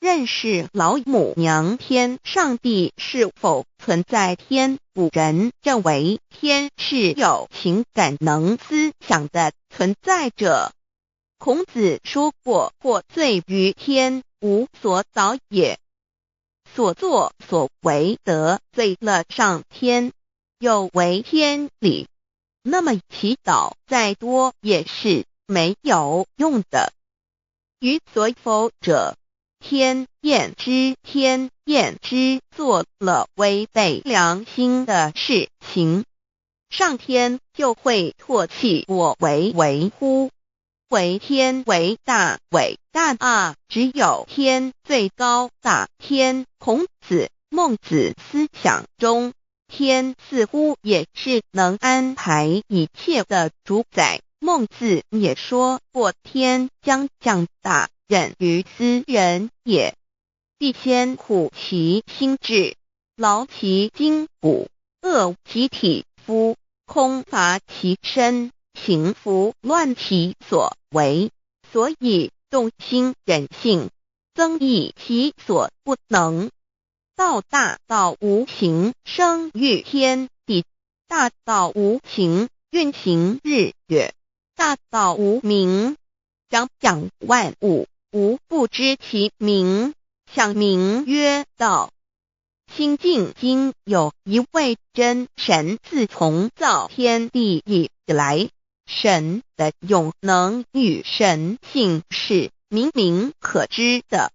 认识老母娘天上帝是否存在。天古人认为天是有情感能思想的存在者。孔子说过，或罪于天，无所导也。所作所为得罪了上天，有违天理，那么祈祷再多也是没有用的。予所否者，天厌之。天厌之做了违背良心的事情，上天就会唾弃我为乎？为天为大，伟大啊！只有天最高大。天，孔子、孟子思想中，天似乎也是能安排一切的主宰。孟子也说过，天将降大任于斯人也，必先苦其心志，劳其筋骨，饿其体肤，空乏其身，行拂乱其所为，所以动心忍性，增益其所不能。道大道无形，生育天地；大道无形，运行日月；大道无名，讲讲万物，无不知其名，想名曰道。心经经有一位真神，自从造天地以来，神的永能与神性是明明可知的，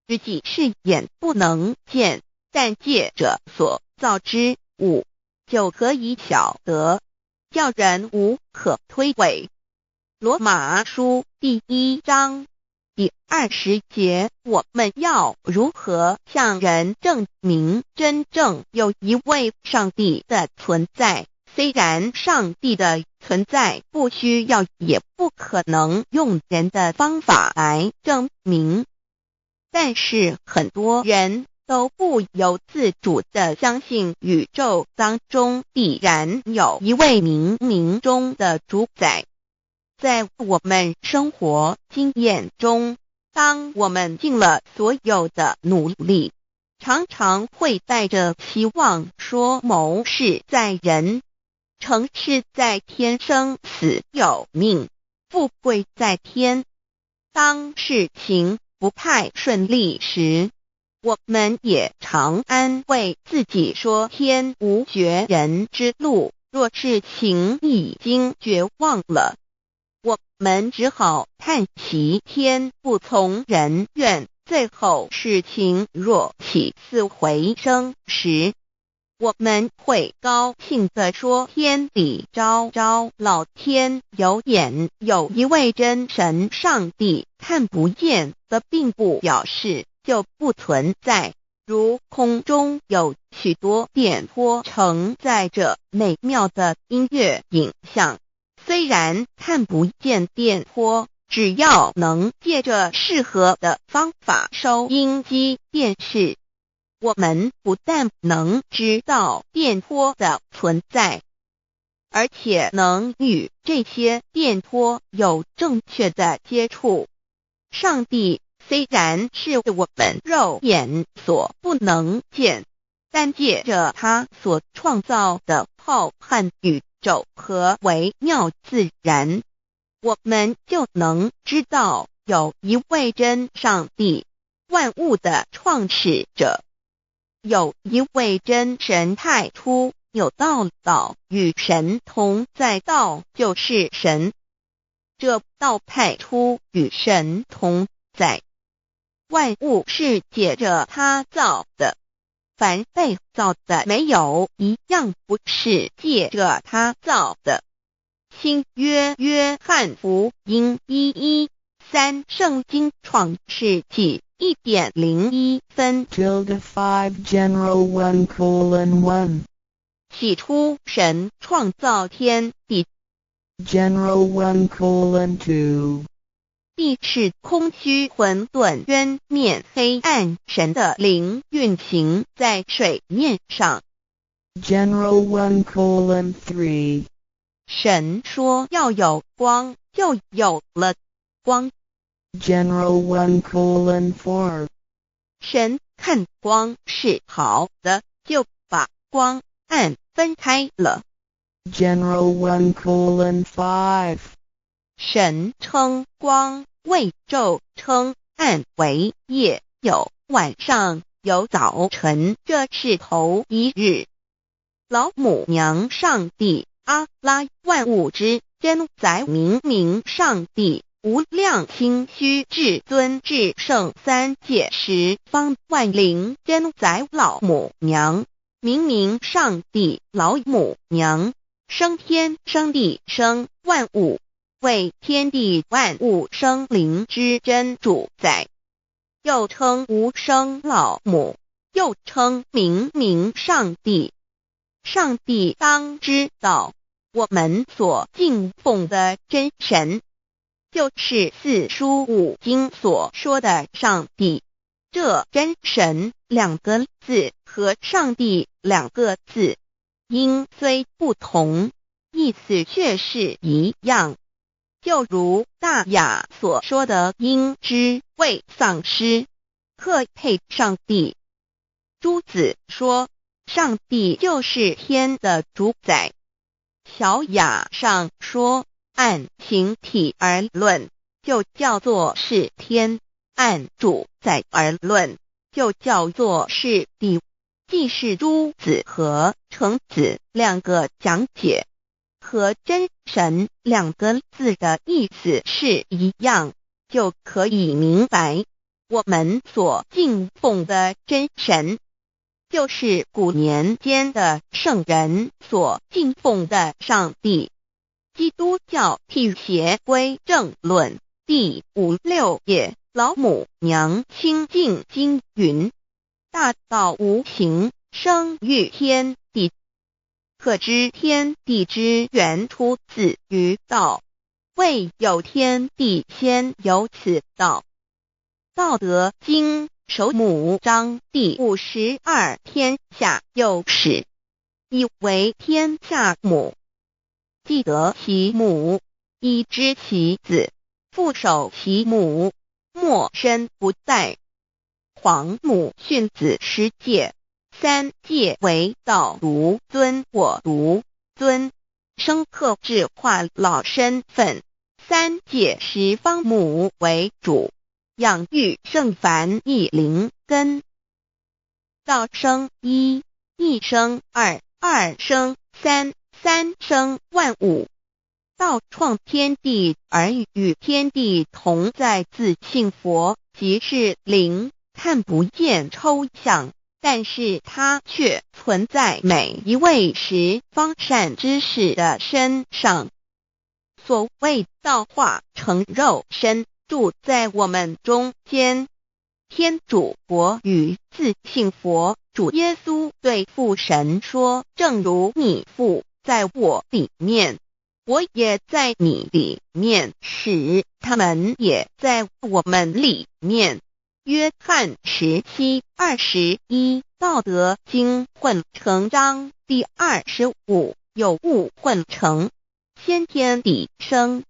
自己是眼不能见，但借着所造之物就可以晓得，叫人无可推诿。罗马书第1章第20节，我们要如何向人证明真正有一位上帝的存在？虽然上帝的存在不需要也不可能用人的方法来证明，但是很多人都不由自主地相信宇宙当中必然有一位冥冥中的主宰。在我们生活经验中，当我们尽了所有的努力，常常会带着期望说谋事在人，成事在天，生死有命，富贵在天。当事情不太顺利时，我们也常安慰自己说天无绝人之路，若事情已经绝望了，我们只好叹息天不从人愿。最后事情若起死回生时，我们会高兴地说天理昭昭，老天有眼，有一位真神上帝，看不见的并不表示就不存在。如空中有许多电波承载着美妙的音乐影像，虽然看不见电波，只要能借着适合的方法收音机电视，我们不但能知道电波的存在，而且能与这些电波有正确的接触。上帝虽然是我们肉眼所不能见，但借着他所创造的浩瀚宇宙和微妙自然，我们就能知道有一位真上帝，万物的创始者，有一位真神太初有道，道与神同在，道就是神，这道太初与神同在。万物是借着他造的，凡被造的没有一样不是借着他造的。新约约翰福音1:13，圣经创世纪1.01分 5 general 1:1 起初神创造天地， general 1:2 地是空虚混沌渊面黑暗，神的灵运行在水面上。 general 1:3 神说要有光，就有了光。 general 1:4神看光是好的，就把光暗分开了。General 1:5. 神称光为昼，称暗为夜，有晚上，有早晨，这是头一日。老母娘上帝阿拉，万物之真宰明明上帝，无量清虚至尊至圣三界十方万灵真宰老母娘，明明上帝老母娘，生天生地生万物，为天地万物生灵之真主宰，又称无生老母，又称明明上帝。上帝当知道，我们所敬奉的真神，就是四书五经所说的上帝。这真神两个字和上帝两个字，音虽不同，意思却是一样。就如大雅所说的音之谓丧失，克配上帝。朱子说，上帝就是天的主宰。小雅上说，按形体而论，就叫做是天；按主宰而论，就叫做是地。既是朱子和程子两个讲解，和真神两个字的意思是一样，就可以明白，我们所敬奉的真神，就是古年间的圣人所敬奉的上帝。基督教辟邪归正论第56页，老母娘清净经云：大道无形，生育天地，可知天地之源出自于道，未有天地，先有此道。道德经首母章第52，天下有始，以为天下母。既得其母，以知其子，父守其母，莫身不在。皇母训子十戒，三戒为道如尊我如尊，生克制化老身份。三戒十方母为主，养育圣凡一灵根。道生一，一生二，二生三，三生万物。道创天地而与天地同在，自性佛，即是灵，看不见抽象，但是它却存在每一位十方善知识的身上。所谓道化成肉身，住在我们中间。天主佛与自性佛主耶稣对父神说，正如你父在我里面，我也在你里面，使他们也在我们里面。约翰17:21，道德经混成章第25，有物混成，先天地生，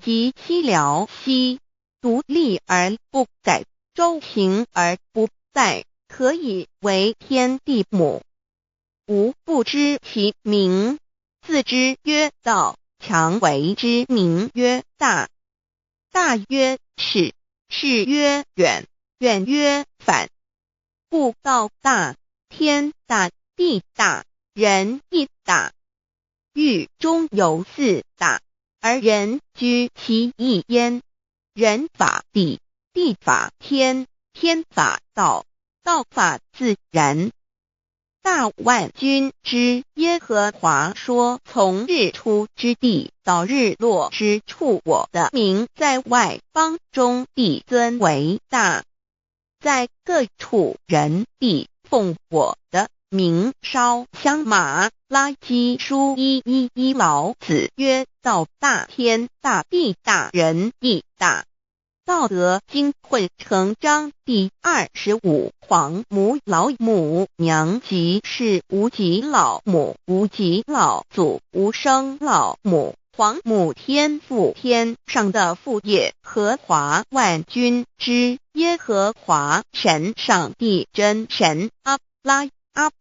即七辽息，独立而不改，周行而不殆，可以为天地母。吾不知其名，自之曰道，强为之名曰大。大曰始，始曰远，远曰反。故道大，天大，地大，人亦大。域中有四大，而人居其一焉。人法地，地法天，天法道，道法自然。大万军之耶和华说，从日出之地到日落之处，我的名在外邦中必尊为大。在各处人必奉我的名烧香。马拉基书1:11，老子曰：道大，天大，地大，人亦大。道德经混成章第25，皇母老母娘，即是无极老母，无极老祖，无生老母。皇母天父，天上的父耶和华万军之耶和华神，上帝真神，阿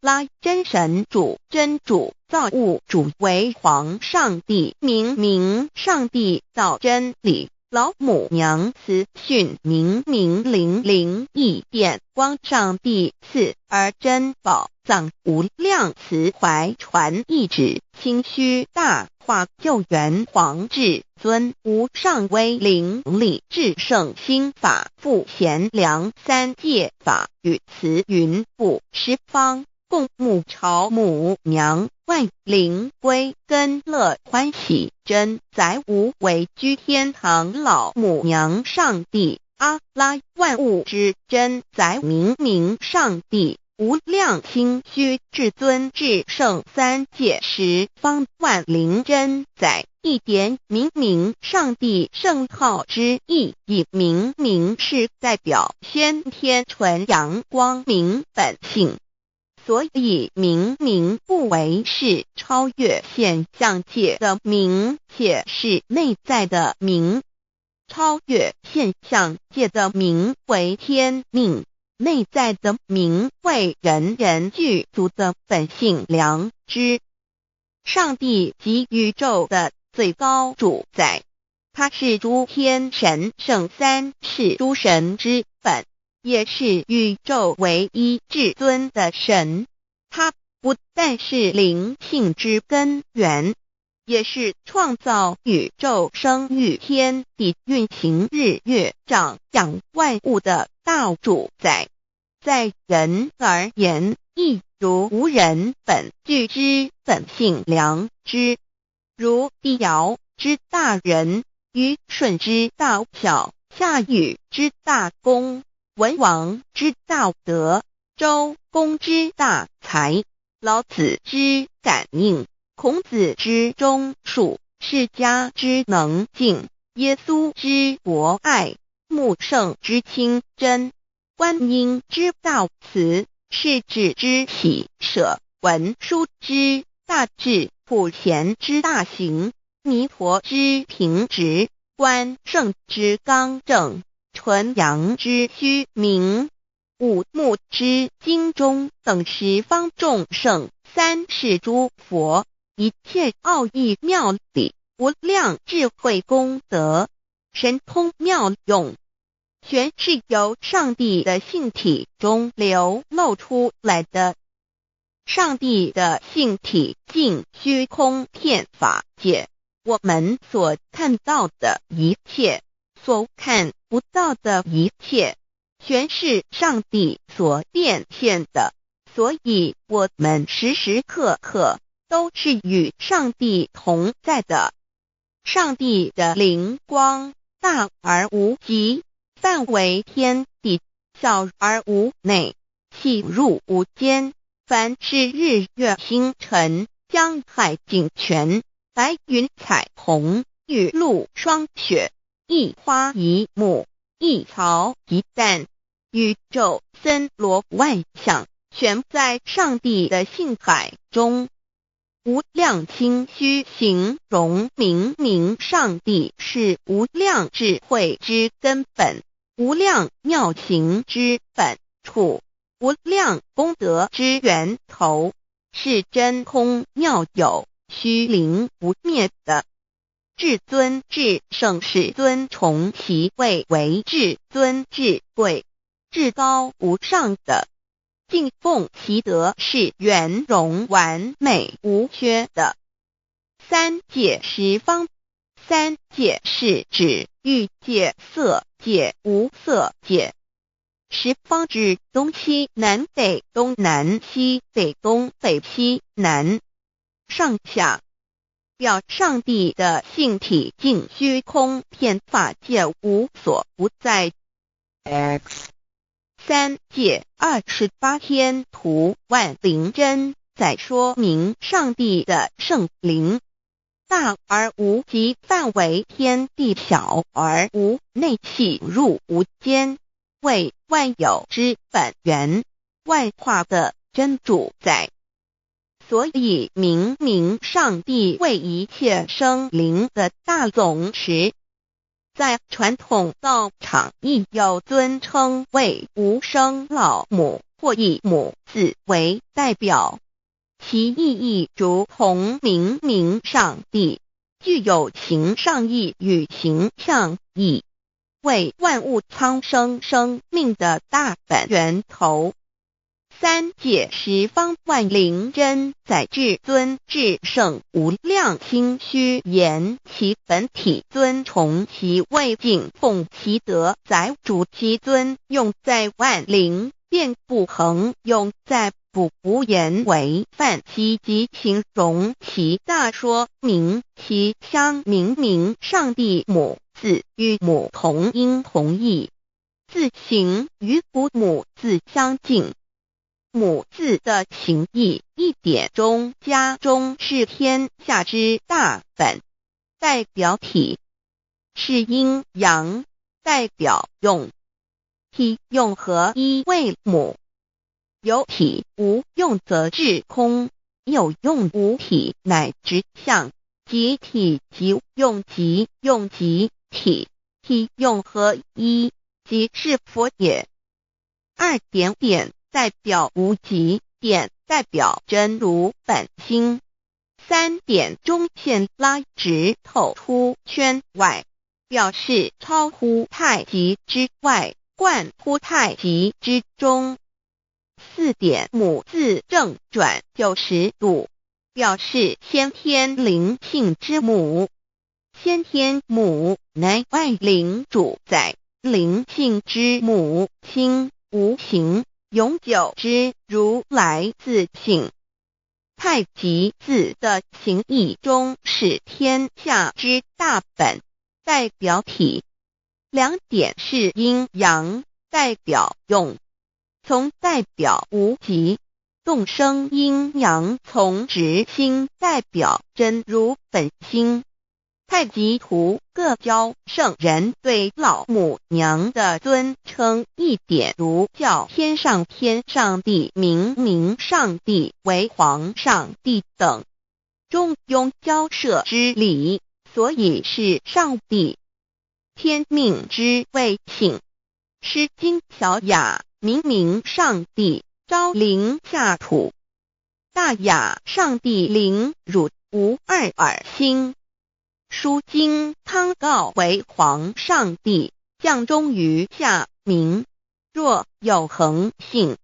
拉真神主，真主，造物主，为皇上帝，明上帝造真理，老母娘慈训，明灵义典光，上帝赐而真宝藏，无量慈怀传懿旨，清虚大化救援皇至尊，无上威灵力至圣心法，复贤良三界法，与慈云布十方，共沐朝母娘，万灵归根乐欢喜，真载无为居天堂，老母娘上帝，阿拉万物之真载，明上帝，无量清虚至尊至圣三界十方，万灵真载，一点明上帝圣号之意，以明是代表先天纯阳光明本性，所以明不为是超越现象界的明，且是内在的明。超越现象界的明为天命，内在的明为人人具足的本性良知。上帝即宇宙的最高主宰，他是诸天神圣三世诸神之本，也是宇宙唯一至尊的神。他不但是灵性之根源，也是创造宇宙生育天地运行日月长养万物的大主宰。在人而言，亦如无人本具之本性良知，如帝尧之大仁，虞舜之大巧，夏禹之大功，文王之大德，周公之大才，老子之感应，孔子之忠恕，释迦之能静，耶稣之博爱，穆圣之清真，观音之大慈，世子之喜舍，文殊之大智，普贤之大行，弥陀之平直，关圣之刚正，纯阳之虚明，五目之精中，等十方众圣，三世诸佛，一切奥义妙理，无量智慧功德，神通妙用，全是由上帝的性体中流露出来的。上帝的性体尽虚空遍法界，我们所看到的一切，所看不到的一切，全是上帝所变现的，所以我们时时刻刻都是与上帝同在的。上帝的灵光大而无极，范围天地，小而无内，细入无间。凡是日月星辰，江海井泉，白云彩虹，雨露霜雪，一花一木，一草一蛋，宇宙森罗万象，全在上帝的性海中。无量清虚形容明上帝是无量智慧之根本，无量妙行之本处，无量功德之源头，是真空妙有，虚灵不灭的。至尊至圣世尊崇其位为至尊至贵，至高无上的，敬奉其德是圆融完美无缺的。三界十方，三界是指欲界、色界、无色界。十方指东西南北东南西北东北西南上下，表上帝的性体尽虚空遍法界无所不在。 X 三界28天图万灵真在说明上帝的圣灵大而无极，范围天地，小而无内，细入无间，为万有之本源，万化的真主宰。所以明明上帝为一切生灵的大总持。在传统道场亦有尊称为无生老母或以母字为代表，其意义如同明明上帝，具有形上义与形象义，为万物苍生生命的大本源头。三界十方万灵真在至尊至圣无量心虚言其本体尊崇其位敬奉其德载主其尊用在万灵便不恒用在不无言为范其及形容其大说明其相明上帝母字与母同音同义，字形与古母字相近。母字的情义一点中加中是天下之大本，代表体是阴阳，代表用，体用合一为母。有体无用则至空，有用无体乃直相，即体即用即用即体，体用合一即是佛也。二点点代表无极，点代表真如本心。三点中线拉直透出圈外，表示超乎太极之外，贯乎太极之中。四点母字正转90度，表示先天灵性之母。先天母乃外灵主宰，灵性之母亲无形永久之如来自性。太极字的形义中是天下之大本，代表体。两点是阴阳，代表用，从代表无极，动生阴阳从直心代表真如本心。太极图各教圣人对老母娘的尊称一点如叫天上帝明上帝为皇上帝等，中庸交涉之理，所以是上帝。天命之谓性，诗经小雅明上帝昭灵下土，大雅上帝灵汝无二耳心。书经汤告为皇上帝，降中于下民，若有恒性。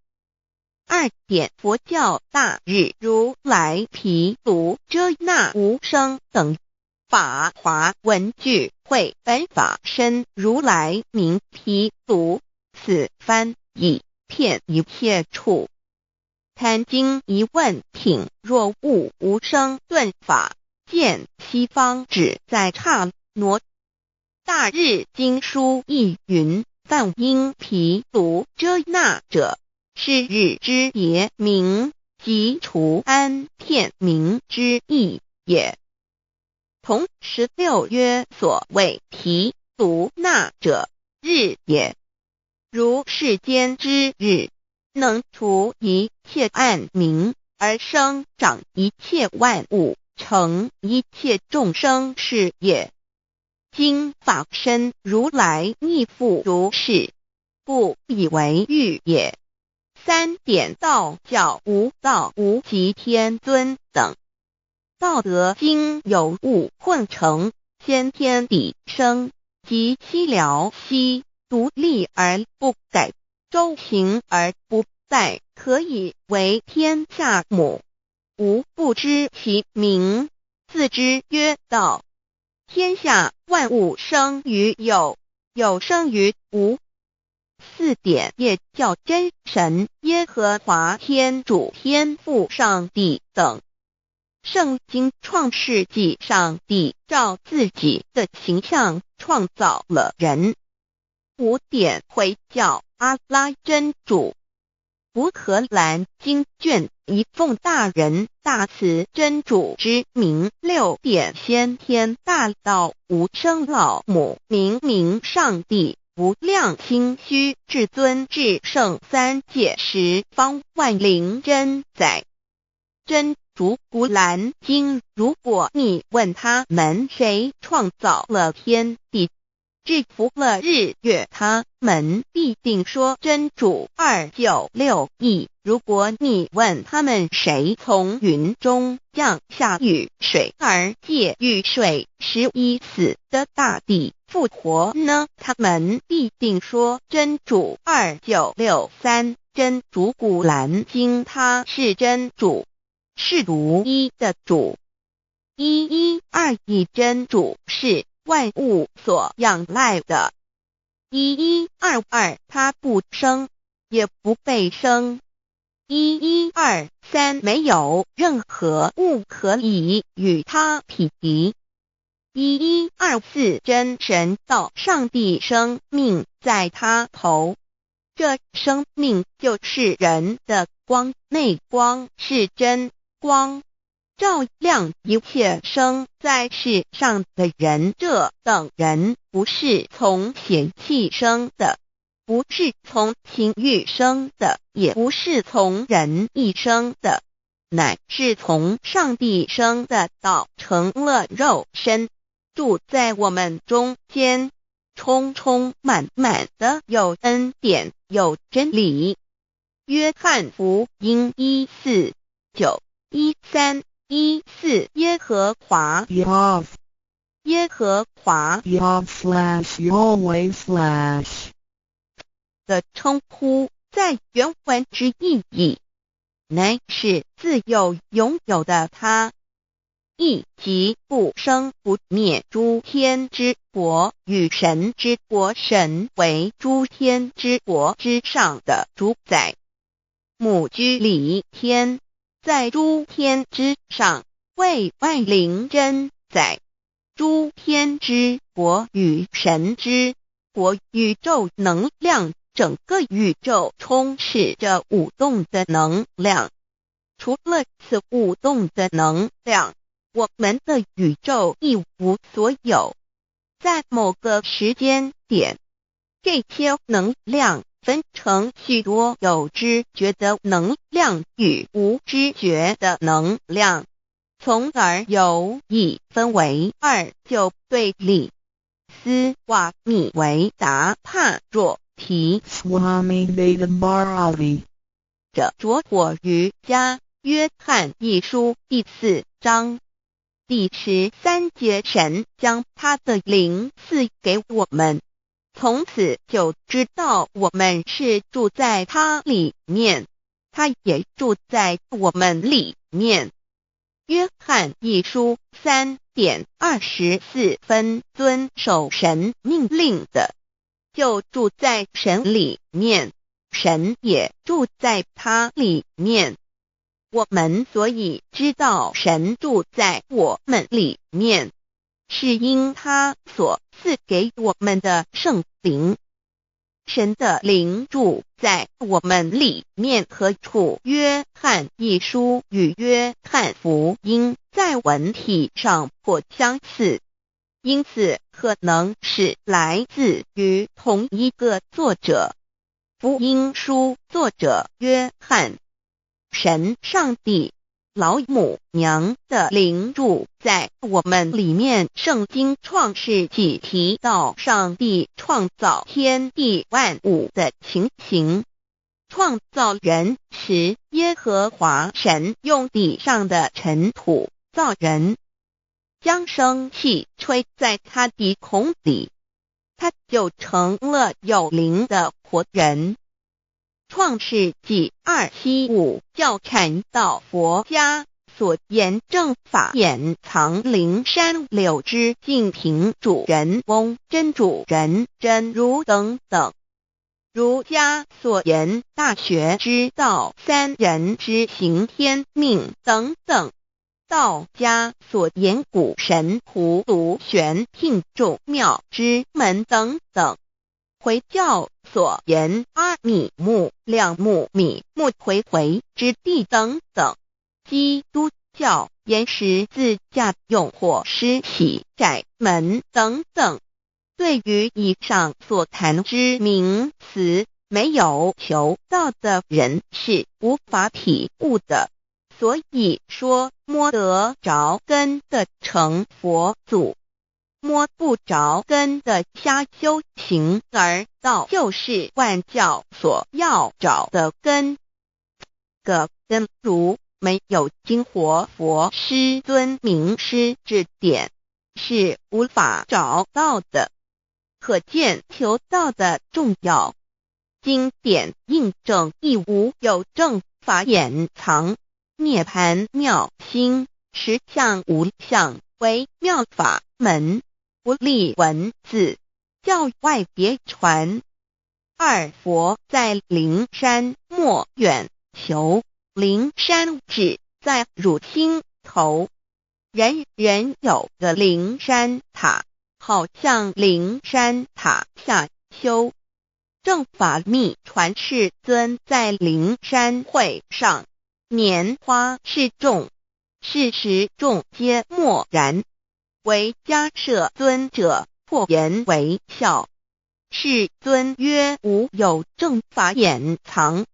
二点佛教大日如来毗卢遮那无生等法华文具会本法身如来名毗卢，此翻译遍一切处。坛经一问品若悟无生顿法，见西方只在刹那。大日经书亦云，梵音毗卢遮那者，是日之别名，即除安片名之意也。同16曰所谓毗卢那者，日也。如世间之日，能除一切暗明，而生长一切万物，成一切众生是也。今法身如来亦复如是，不以为喻也。三点道教无道无极天尊等，道德经有物混成，先天地生，即悉了悉，独立而不改，周行而不殆，可以为天下母。吾不知其名，自之曰道。天下万物生于有，有生于无。四点也叫真神耶和华天主天父上帝等。圣经创世纪，上帝照自己的形象创造了人。五点回教阿拉真主。乌克兰经卷一奉大人大慈真主之名，六点先天大道无生老母明上帝无量心虚至尊至圣三界十方万灵真在。真竹古兰经，如果你问他们谁创造了天地，制服了日月，他们必定说真主296亿。如果你问他们谁从云中降下雨水而借雨水使已死的大地复活呢，他们必定说真主2963。真主古兰经，他是真主，是独一的主，112真主是万物所仰赖的，1122他不生也不被生，1123没有任何物可以与他匹敌，1124真神道上帝生命在他头，这生命就是人的光，内光是真光，照亮一切生在世上的人。这等人不是从血气生的，不是从情欲生的，也不是从人意生的，乃是从上帝生的，道成了肉身，住在我们中间，充充满满的有恩典有真理。约翰福音1491314耶和华 Yav 耶和华 Yav/Yahweh/ 的称呼，在原文之意义乃是自有拥有的他，亦即不生不灭诸天之国与神之国，神为诸天之国之上的主宰，母居里天，在诸天之上，为万灵真宰。诸天之国与神之国，宇宙能量，整个宇宙充斥着舞动的能量。除了此舞动的能量，我们的宇宙一无所有。在某个时间点，这些能量分成许多有知觉的能量与无知觉的能量，从而有一分为二，就对立。斯瓦米维达帕若提 Swami Vedabharati 着着火瑜伽约翰一书第4章第13节，神将他的灵赐给我们，从此就知道我们是住在他里面，他也住在我们里面。约翰一书3:24遵守神命令的，就住在神里面，神也住在他里面。我们所以知道神住在我们里面，是因他所赐给我们的圣灵。神的灵住在我们里面何处？约翰一书与约翰福音在文体上颇相似，因此可能是来自于同一个作者。福音书作者约翰，神上帝老母娘的灵住在我们里面。圣经创世纪提到上帝创造天地万物的情形，创造人时，耶和华神用地上的尘土造人，将生气吹在他鼻孔里，他就成了有灵的活人。创世纪275教禅道佛家所言正法掩藏灵山柳之净瓶主人翁真主人真如等等。儒家所言大学之道三人之行天命等等。道家所言古神荼毒玄牝众妙之门等等。回教所言阿米木亮木米木回回之地等等。基督教言十字架用火施洗窄门等等。对于以上所谈之名词，没有求道的人是无法体悟的。所以说摸得着根的成佛祖，摸不着根的瞎修行而道，就是万教所要找的根。个根如没有经活佛师尊名师指点，是无法找到的。可见求道的重要。经典印证亦无有正法掩藏，涅盘妙心，实相无相，为妙法门，不立文字，教外别传。二佛在灵山莫远求，灵山只在汝心头。人人有个灵山塔，好像灵山塔下修。正法密传世尊在灵山会上，拈花示众，是时众皆默然，唯迦摄尊者破颜为笑。世尊曰：无有正法掩藏，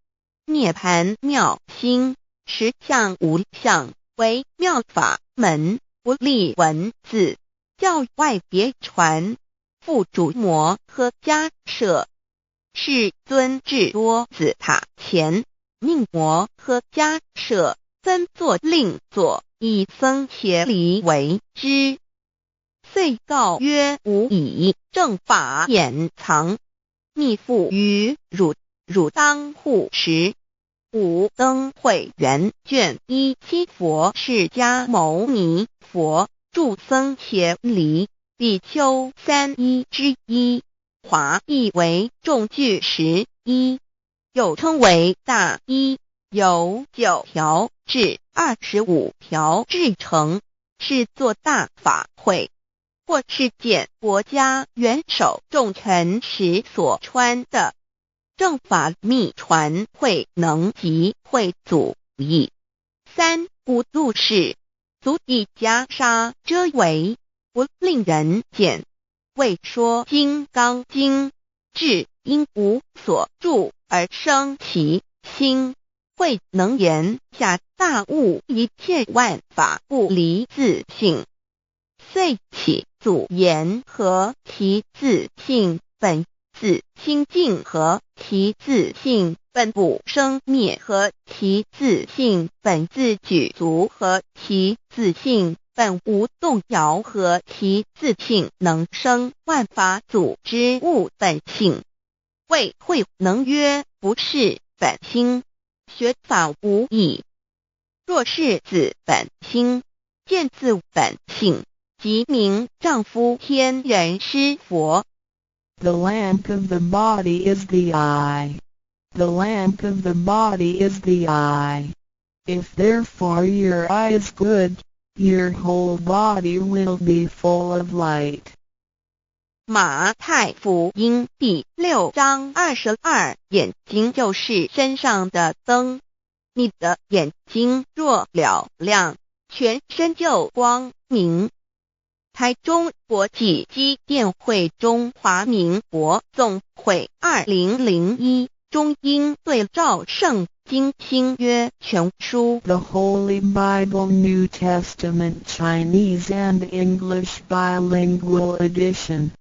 涅盘妙心，实相无相，为妙法门，不立文字，教外别传。复主摩诃迦摄。世尊至多子塔前，命摩诃迦摄分作另作，以僧伽梨为之。遂告曰：吾以正法掩藏，密付于汝，汝当护持。五灯会元卷17佛释迦牟尼佛著僧伽梨比丘31之一，华译为众句11，又称为大一，由9条至25条制成，是作大法会，或是见国家元首重臣时所穿的。正法密传会能及会祖义。三五度世，足以袈裟遮围，不令人见。为说金刚经，至因无所住而生其心，慧能言下大悟，一切万法不离自性。遂起祖言和其自性本自清净，和其自性本不生灭，和其自性本自具足，和其自性本无动摇，和其自性能生万法组之物本性。谓慧能曰：不是本心，学法无益。若是自本心，见自本性，即名丈夫天人师佛。The lamp of the body is the eye. The lamp of the body is the eye. If therefore your eye is good, your whole body will be full of light. 马太福音第6章22，眼睛就是身上的灯。你的眼睛若了亮，全身就光明。台中国际机电会中华民国总会2001中英对照圣经新约全书 The Holy Bible New Testament Chinese and English Bilingual Edition.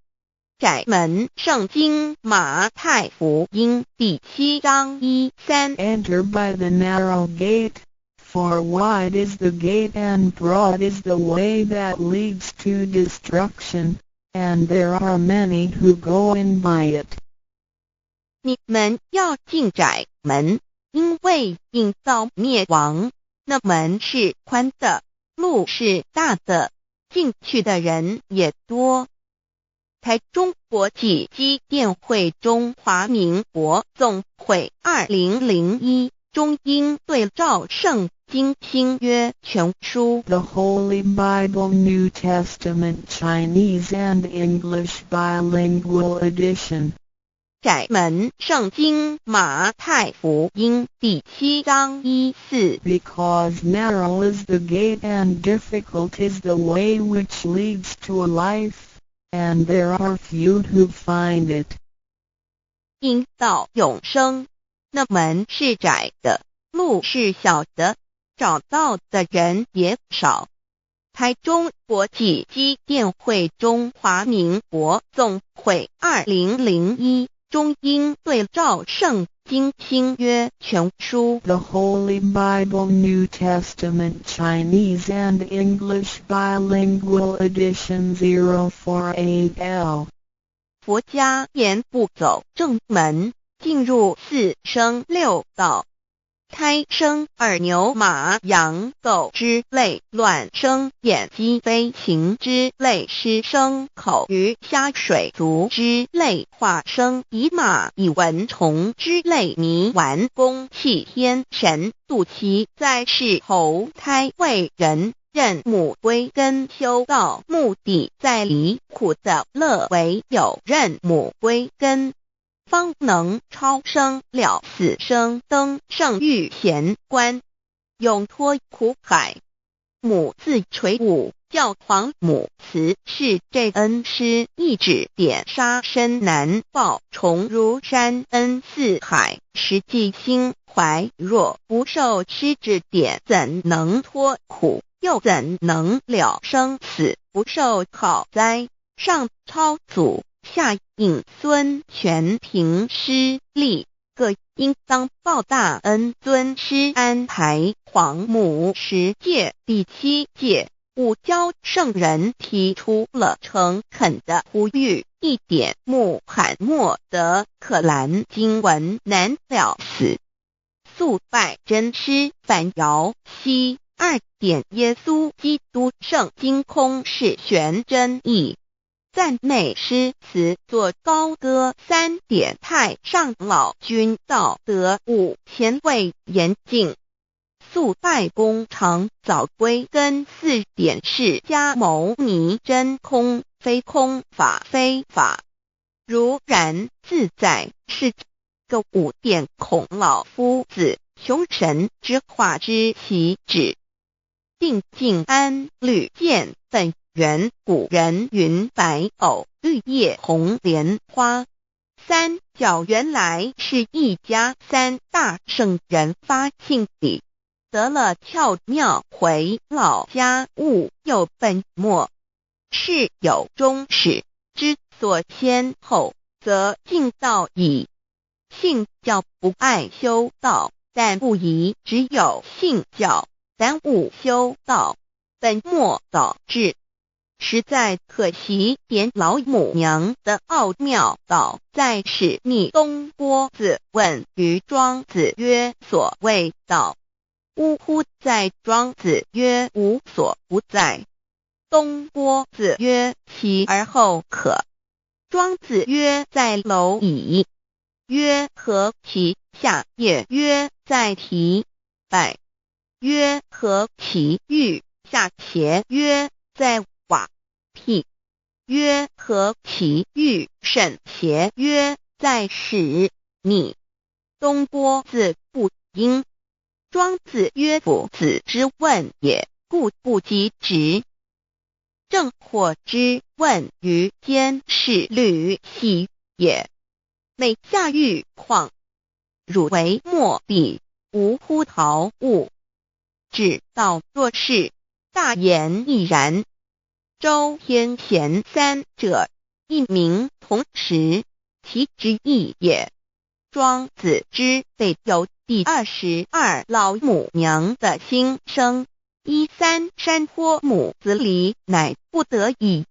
窄门圣经马太福音第7章1-3 Enter by the narrow gate, for wide is the gate and broad is the way that leads to destruction, and there are many who go in by it. 你们要进窄门，因为引到灭亡。那门是宽的，路是大的，进去的人也多。台中国际机电会中华民国总会2001中英对照圣经新约全书 The Holy Bible New Testament Chinese and English Bilingual Edition. 窄门圣经马太福音第7章1-4 Because narrow is the gate and difficult is the way which leads to life, and there are few who find it. 因到永生，那门是窄的，路是小的，找到的人也少。台中国际机电会中华民国总会2001中英对照圣经新约全书 The Holy Bible New Testament Chinese and English Bilingual Edition 048L 佛家言不走正门，进入四生六道。胎生二牛马羊狗之类，卵生眼鸡飞禽之类，湿生口鱼虾水族之类，化生以马以蚊虫之类，迷顽公气天神，度其在世投胎为人，任母归根修道，目的在离苦的乐，唯有任母归根，方能超生了死生，登圣域贤官，永脱苦海。母自垂武，教皇母慈是这恩师，一指点杀身难报，重如山恩似海，实际心怀若不受师指点，怎能脱苦？又怎能了生死？不受考灾，上超祖，下应孙权凭师力，各应当报大恩。尊师安排皇母10诫，第7诫五教圣人提出了诚恳的呼吁，一点穆罕默德可兰经文难了死，肃拜真师反摇息。2点耶稣基督圣经空是玄真义，赞美诗词作高歌。3点太上老君道德5前卫严谨，肃拜公常早归根。4点释迦牟尼真空非空，法非法，如然自在是个5点孔老夫子雄神之化之其旨，定静安律见本源。古人云白藕绿叶红莲花。三角原来是一家3大圣人发庆礼，得了巧妙回老家务又本末，事有终始，之所先后，则敬道矣。信教不爱修道，但不宜只有信教，耽误修道，本末倒置，实在可惜。点老母娘的奥妙道在使密东郭子问于庄子曰：所谓道，呜呼！在庄子曰：无所不在。东郭子曰：其而后可？庄子曰：在蝼蚁。曰：何其下也？曰：在蹄。百。曰：何其欲下邪？曰：在瓦辟。曰：何其欲甚邪？曰：在使逆。东郭子不应。庄子曰：夫子之问也，故不及直。正或之问于监视律系也。每下狱况，汝为莫必，无乎陶物。只道若是，大言亦然。周天贤3者，一名同时，其之义也。庄子之备有第22老母娘的心声，13山坡母子礼，乃不得已。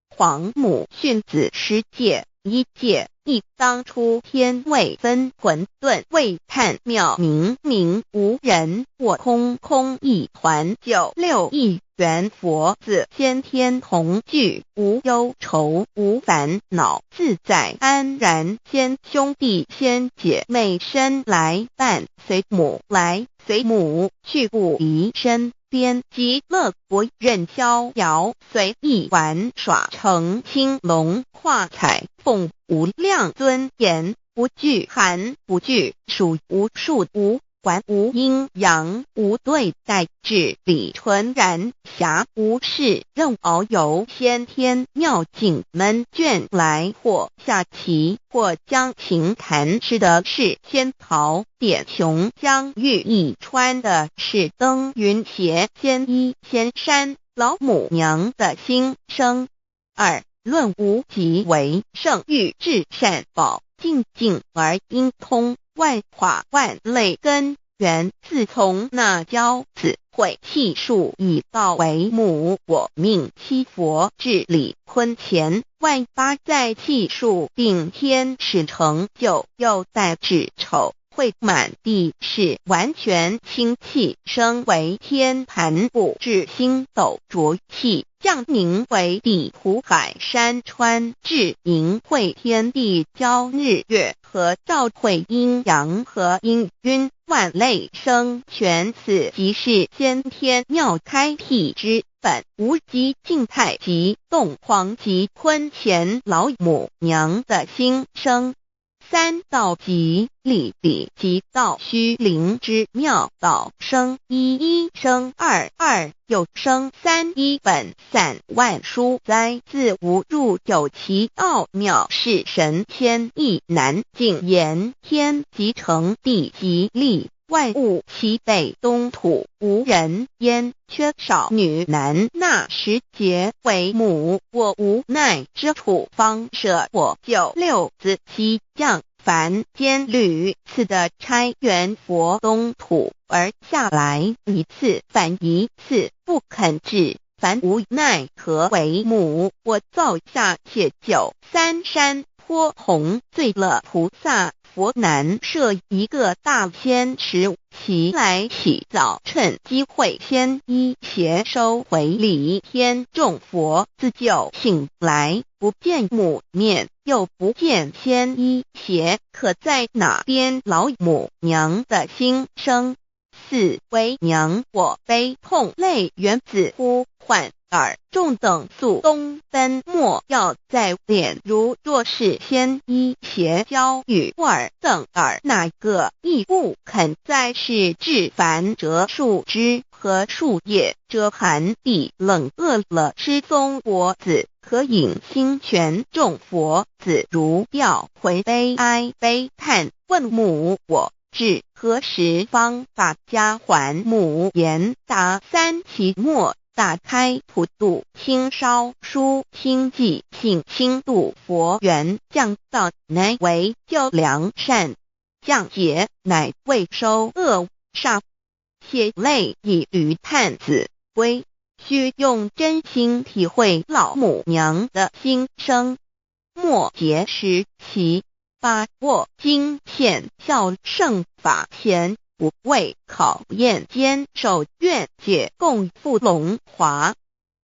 皇母训子10诫，1诫亦当初天未分混沌，未探妙明明无人，我空空一团，96亿元佛子先天同聚，无忧愁无烦恼，自在安然。先兄弟先姐妹生来伴，随母来随母去，不离身边。极乐国任逍遥，随意玩耍，乘青龙跨彩凤，无量尊严，不惧寒不惧暑，无数无观无阴阳，无对待，至理纯然，暇无事，任遨游，先天妙境门卷来，或下棋，或将琴弹，吃的是仙桃，点琼将玉一穿的是登云鞋，仙衣仙山，老母娘的心声。二论无极为圣域至善宝，静静而应通，万法万类根源，自从那教子会气数以道为母，我命七佛治理坤乾，万八在气数并天使成就，又待至丑会满地是完全清气，升为天盘部至星斗浊气，降凝为地土海山川，至明会天地交日月和照会阴阳和阴晕，万类生全，此即是先天妙开辟之本，无极静态及动黄及坤乾老母娘的心声。三道即理理即道虚灵之妙道，生一一生二二又生三，一本散万殊哉，自无入有其奥妙，是神千亿难尽言。天即成，地即立，万物其北东土，无人焉，缺少女男，那时节为母，我无奈之处，方舍我九六子七将凡间屡次的差元佛东土而下来，一次反一次，不肯治，凡无奈何为母，我造下且九三山颇弘罪了菩萨佛难设一个大仙池，其来起早，趁机会先一邪收回礼天众佛，自救醒来，不见母面，又不见先一邪，可在哪边老母娘的心声？四为娘我悲痛泪源自呼唤耳众等速东奔，莫要在脸，如若是先一邪教与尔等耳，哪个亦不肯在是至凡折树枝和树叶，遮寒地冷，饿了吃松果子，可引心泉众佛子如调回悲哀悲叹，问母我至何时方把家还母？言答三期末，打开普度清烧书清寂性清度佛缘，降道乃为救良善，降劫乃为收恶煞，血泪以于叹子归，须用真心体会老母娘的心声。末节时期，把握经现效圣法前，不畏考验，坚守愿解共赴龙华，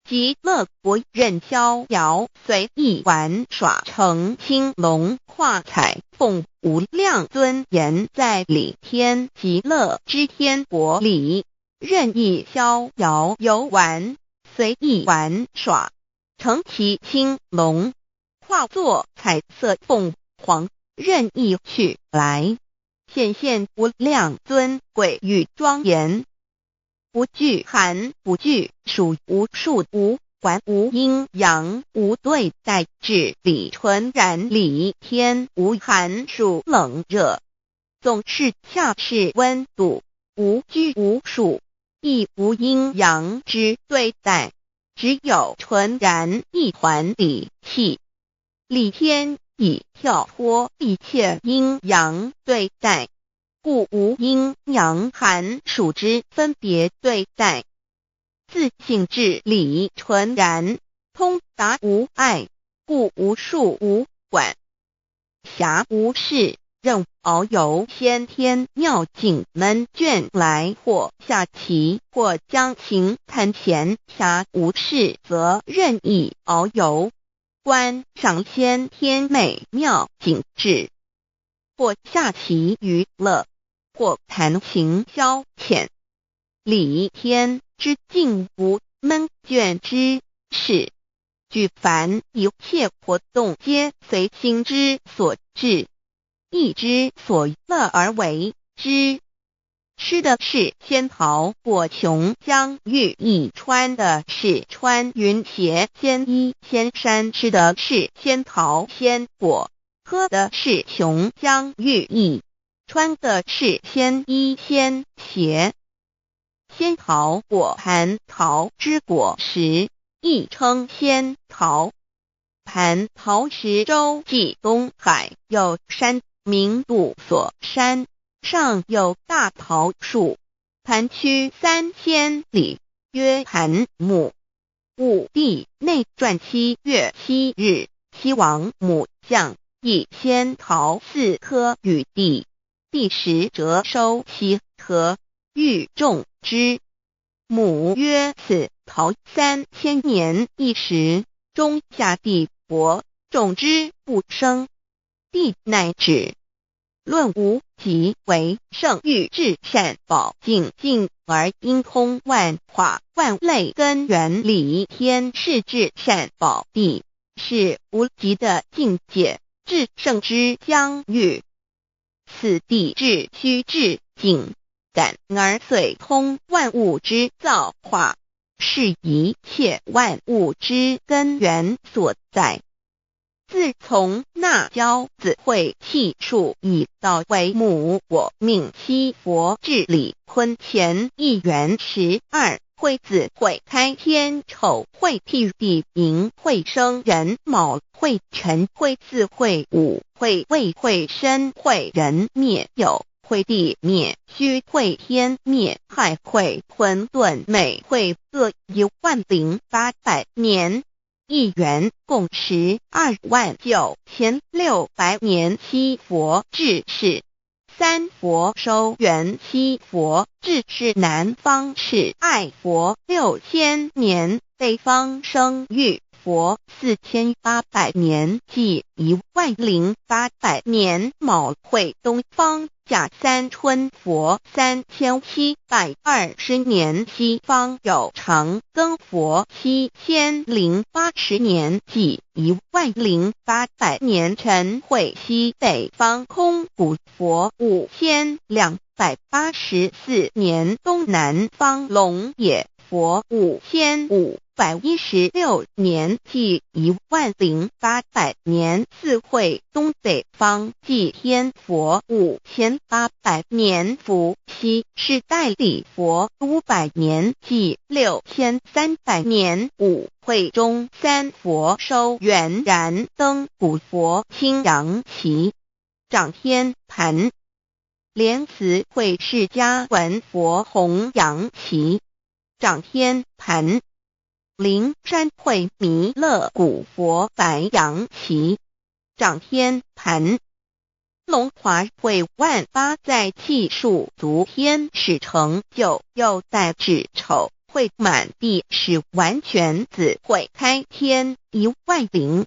极乐国任逍遥，随意玩耍，成青龙化彩凤，无量尊严在里天极乐之天国里，任意逍遥游玩，随意玩耍，成其青龙，化作彩色凤凰，任意去来，显现无量尊贵与庄严，不惧寒，不惧暑，无数无管，无阴阳，无对待，至理纯然理天，无寒暑冷热，总是恰是温度，无拘无束，亦无阴阳之对待，只有纯然一环理气。理天以跳脱一切阴阳对待，故无阴阳寒暑之分别对待，自性至理纯然，通达无碍，故无束无管，暇无事，任遨游先天妙境门卷来，或下棋，或将琴弹弦，暇无事则任意遨游，观赏先天美妙景致，或下棋娱乐，或弹琴消遣，理天之境无闷倦之事，举凡一切活动皆随心之所至，意之所乐而为之。吃的是仙桃果琼浆玉液，穿的是穿云鞋仙衣仙衫，吃的是仙桃仙果，喝的是琼浆玉液，穿的是仙衣仙鞋。仙桃果蟠桃之果实，亦称仙桃。蟠桃实洲际东海有山，名杜所山，上有大桃树，盘曲3000里，曰盘木。武帝内传7月7日，西王母降以仙桃4颗与帝，帝时折收其核，欲种之。母曰：此桃3000年一时，中下地薄，种之不生。帝乃止。论无极为圣域至善宝净净而应通万化万类根源理天是至善宝地，是无极的境界，至圣之疆域。此地至虚至静，感而遂通万物之造化，是一切万物之根源所在。自从那骄子会气数以道为母，我命七佛治理坤乾一元12，会子会开天丑，会替地寅，会生人卯，会辰会巳，会午，会未，会申，会人灭酉，会地灭戌，会天灭亥，会混沌昧，会各10800年。一元共129600年。七佛治世，三佛收元，七佛治世南方是爱佛6000年，北方生玉佛4800年，即10800年。卯会东方甲三春佛3720年，西方有长庚佛7080年，即10800年。辰会西北方空谷佛5284年，东南方龙野佛5516年，即10800年。四会东北方祭天佛5800年，伏羲是代理佛500年，即6300年。五会中三佛收元，燃灯古佛青阳旗，掌天盘。莲慈会释迦文佛红阳旗，掌天盘。灵山会弥勒古佛白阳旗，掌天盘。龙华会万八在气数足天使成就，又代至丑会满地是完全子会开天10800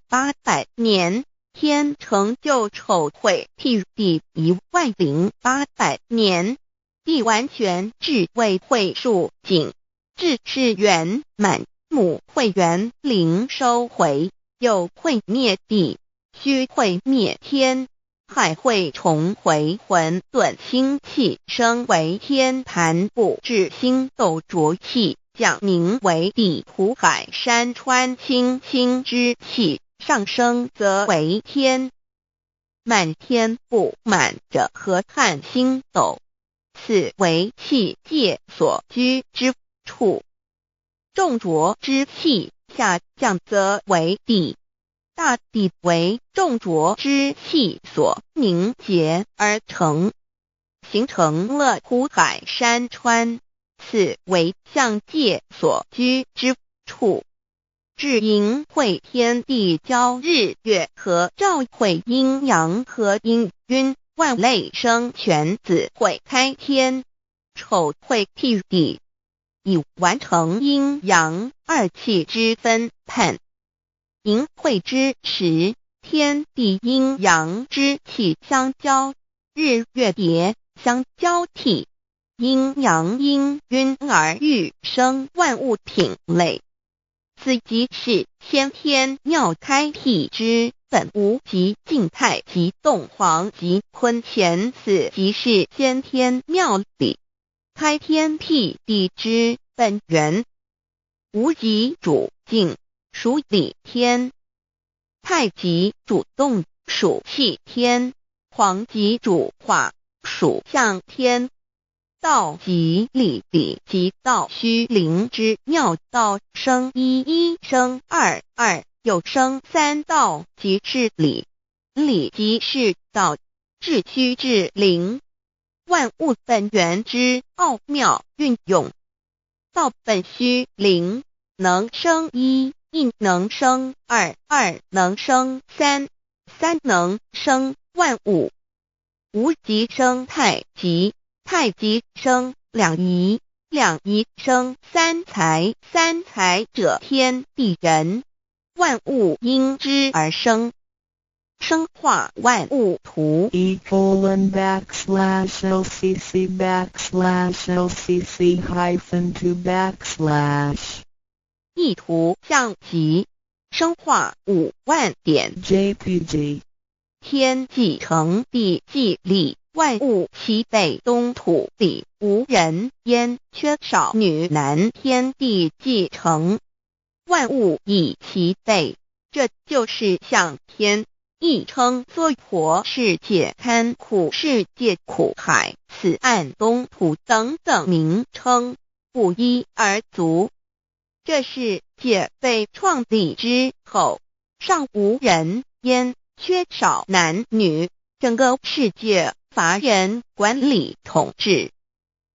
年，天成就丑会替地10800年，地完全至为会数尽，至是圆满。母会元灵收回，又会灭地，戌会灭天，亥会重回混沌星气，生为天盘部，至星斗浊气，降名为地土海山川清清之气，上升则为天。满天不满者河汉星斗，此为气界所居之处。重浊之气下降则为地，大地为重浊之气所凝结而成，形成了土海山川，此为象界所居之处。至寅会天地交日月和照会阴阳和阴晕，万类生全子会开天，丑会替地，以完成阴阳二气之分判。寅会之时，天地阴阳之气相交，日月叠相交替，阴阳阴晕而育生万物品类。此即是先天妙开辟之本无极静态及动黄及坤乾，此即是先天妙理。开天辟地之本源，无极主静，属理天；太极主动，属气天；黄极主化，属象天。道即理，理即道虚灵之妙道，生一，一生二，二又生三，道即是理，理即是道，至虚至灵，万物本源之奥妙运用。道本虚灵，能生一，一能生二，二能生三，三能生万物。无极生太极，太极生两仪，两仪生三才，三才者天地人，万物因之而生，生化万物图。e://LCC_LCC_2 意图象极，生化5万点 JPG。天既成地既立，万物其备，东土里无人焉，缺少女男，天地既成，万物以其备，这就是象天。亦称娑婆世界、堪苦世界、苦海、此岸、东土等等名称，不一而足。这世界被创立之后，尚无人焉，缺少男女，整个世界乏人管理统治。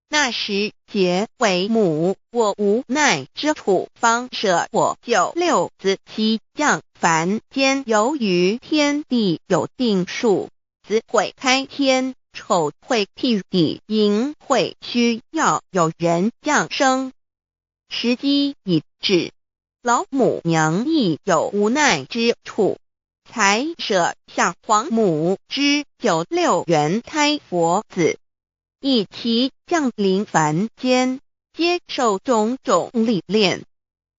那时桀为母，我无奈之处，方舍我救六子妻降凡间。由于天地有定数，子会开天，丑会辟地，寅会需要有人降生。时机已至，老母娘亦有无奈之处，才舍下皇母之九六元胎佛子，以其降临凡间，接受种种历练，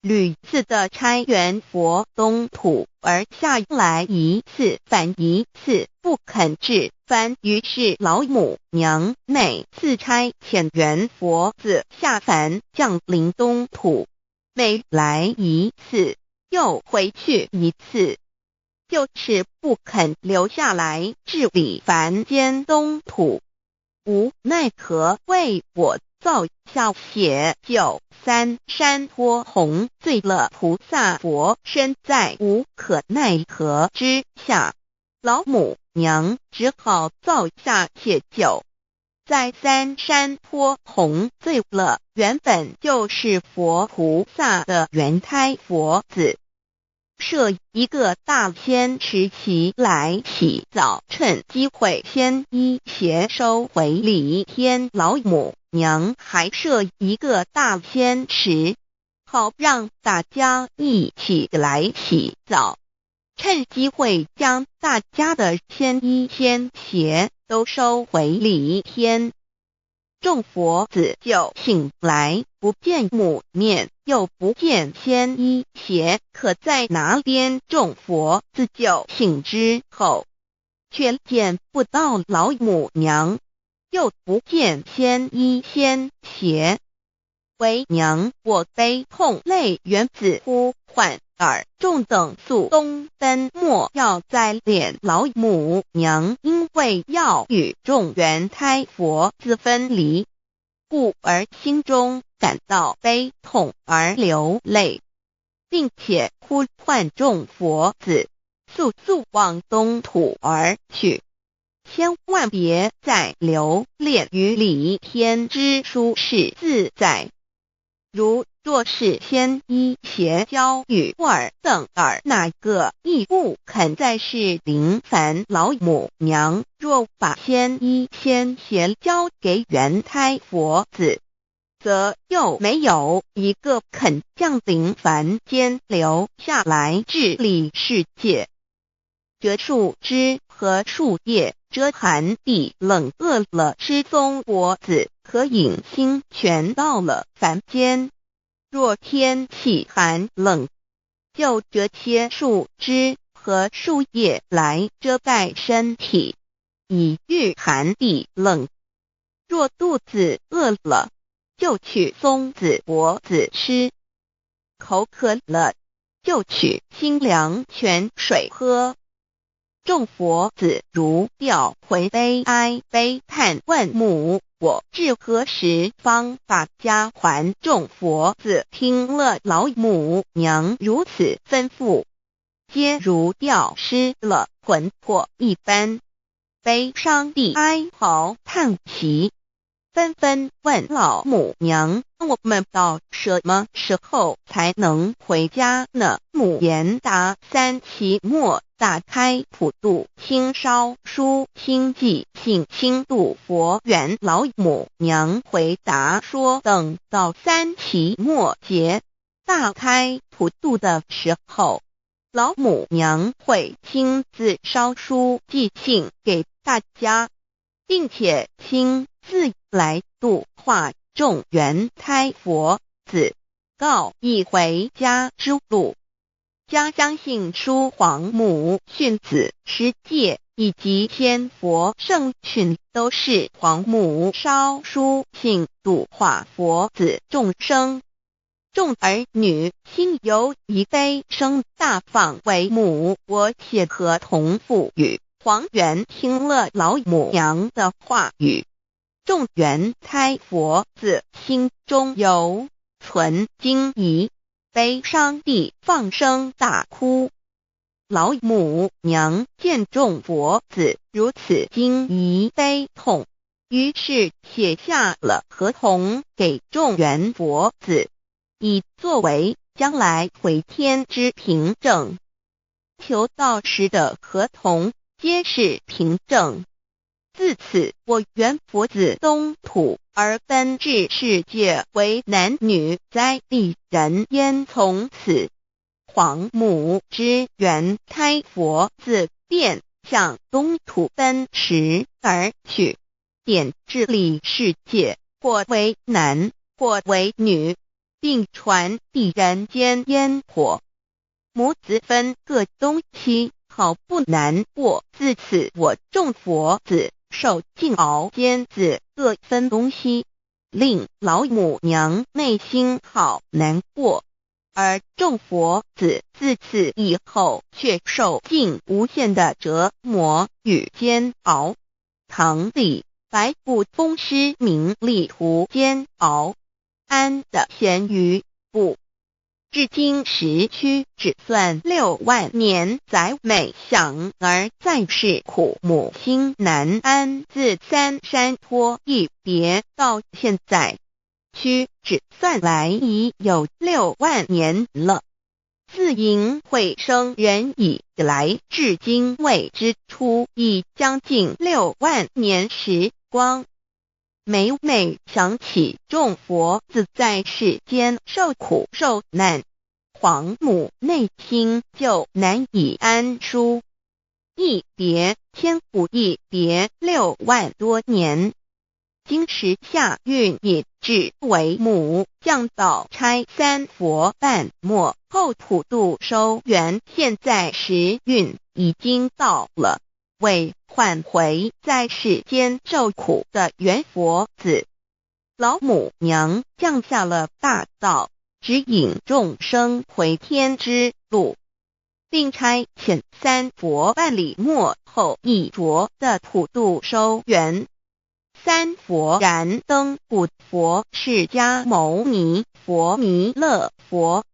屡次的差援佛东土，而下来一次反一次不肯至凡，于是老母娘每次差遣援佛子下凡降临东土，每来一次又回去一次，就是不肯留下来治理凡间东土。无奈何为我造下血救三山脱红，罪了菩萨佛身在无可奈何之下，老母娘只好造下血救。在三山脱红罪了原本就是佛菩萨的原胎佛子，设一个大仙池其来洗澡，趁机会先一邪收回礼天。老母娘还设一个大仙池，好让大家一起来洗澡，趁机会将大家的仙衣仙鞋都收回礼天。众佛子就醒来，不见母面，又不见仙衣鞋，可在哪边？众佛子就醒之后，却见不到老母娘，又不见仙衣仙鞋。为娘我悲痛泪源自呼唤耳，众等速东奔，莫要再敛老母娘，因为要与众原胎佛子分离，故而心中感到悲痛而流泪，并且呼唤众佛子速速往东土而去，千万别再留恋于礼天之舒适自在。如若是仙衣鞋交与尔等尔，哪个亦不肯再是临凡老母娘？若把仙衣仙鞋交给原胎佛子，则又没有一个肯降临凡间留下来治理世界。这树枝和树叶遮寒地冷，饿了吃松果子，可饮清泉到了凡间。若天气寒冷，就折些树枝和树叶来遮盖身体，以御寒地冷。若肚子饿了，就取松子柏子吃；口渴了，就取清凉泉水喝。众佛子如吊回悲哀悲叹问母，我至何时方把家还？众佛子听了老母娘如此吩咐，皆如吊失了魂魄一般，悲伤地哀嚎叹息，纷纷问老母娘：我们到什么时候才能回家呢？母言答：3期末打开普度清烧书清寂信清度佛缘。老母娘回答说，等到3期末节大开普度的时候，老母娘会亲自烧书寄信给大家，并且亲自来度化众缘胎佛子，告一回家之路。家乡信书皇母训子师戒以及千佛圣训都是皇母烧书信度化佛子众生。众儿女心有一悲生大放为母，我且合同赋予。黄元听了老母娘的话语，众缘胎佛子心中有存惊疑，悲伤地放声大哭。老母娘见众佛子如此惊疑悲痛，于是写下了合同给众缘佛子，以作为将来回天之凭证。求道时的合同皆是凭证。自此，我缘佛子东土而奔至世界为男女在地人焉。从此，皇母之缘胎佛子便向东土奔驰而去，点治理世界，或为男，或为女，并传递人间烟火。母子分各东西，好不难过。自此，我众佛子受尽熬煎子各分东西，令老母娘内心好难过。而众佛子自此以后却受尽无限的折磨与煎熬。唐李白骨风师名利图煎熬，安的咸鱼不。至今时区只算6万年，载每想而在世苦母心难安。自三山托一别到现在，区只算来已有6万年了。自寅会生人以来，至今未知出，已将近6万年时光。每每想起众佛子在世间受苦受难，皇母内心就难以安舒。一别千古，一别6万多年。今时夏运也至为母降道差3佛半末后普度收圆，现在时运已经到了，为换回在世间受苦的缘佛子，老母娘降下了大道，指引众生回天之路，并差遣3佛半里末后一着的普度收圆。3佛燃灯古佛释迦牟尼佛弥勒佛，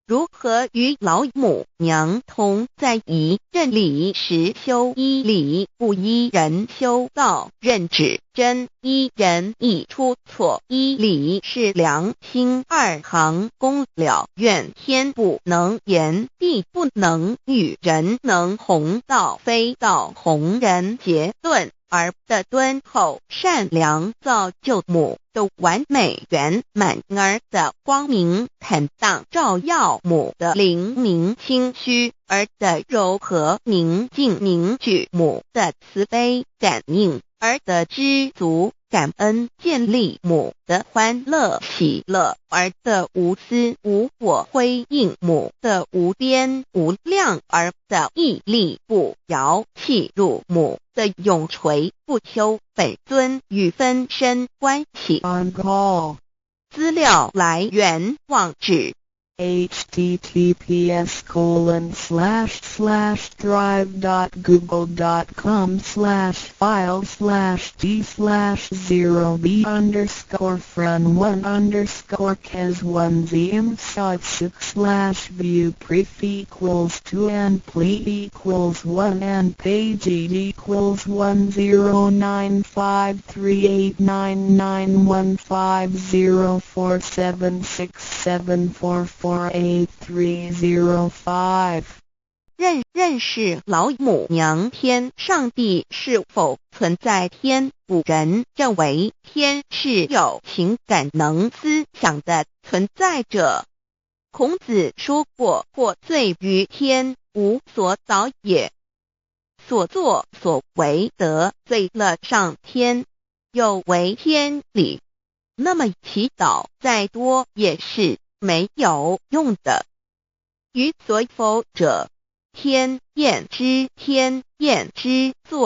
如何与老母娘同在一任理时修一理，不依人修道，任指真一人一出错一理是良心2行功了，愿天不能言，地不能喻，人能弘道，非道弘人。结论而的敦厚善良造就母的完美圆满，儿的光明坦荡照耀母的灵明清虚，儿的柔和宁静凝聚母的慈悲感应，儿的知足感恩建立母的欢乐喜乐，儿的无私无我，辉映母的无边无量，儿的屹立不摇，契入母的永垂不朽。本尊与分身关系。 On call. 资料来源网址https://drive.google.com/files/d/0b_483899505. 认识老母娘天上帝是否存在？天古人认为天是有情感能思想的存在者。孔子说过，或罪于天，无所导也。所作所为得罪了上天，有违天理，那么祈祷再多也是没有用的。予所否者，天厌之，作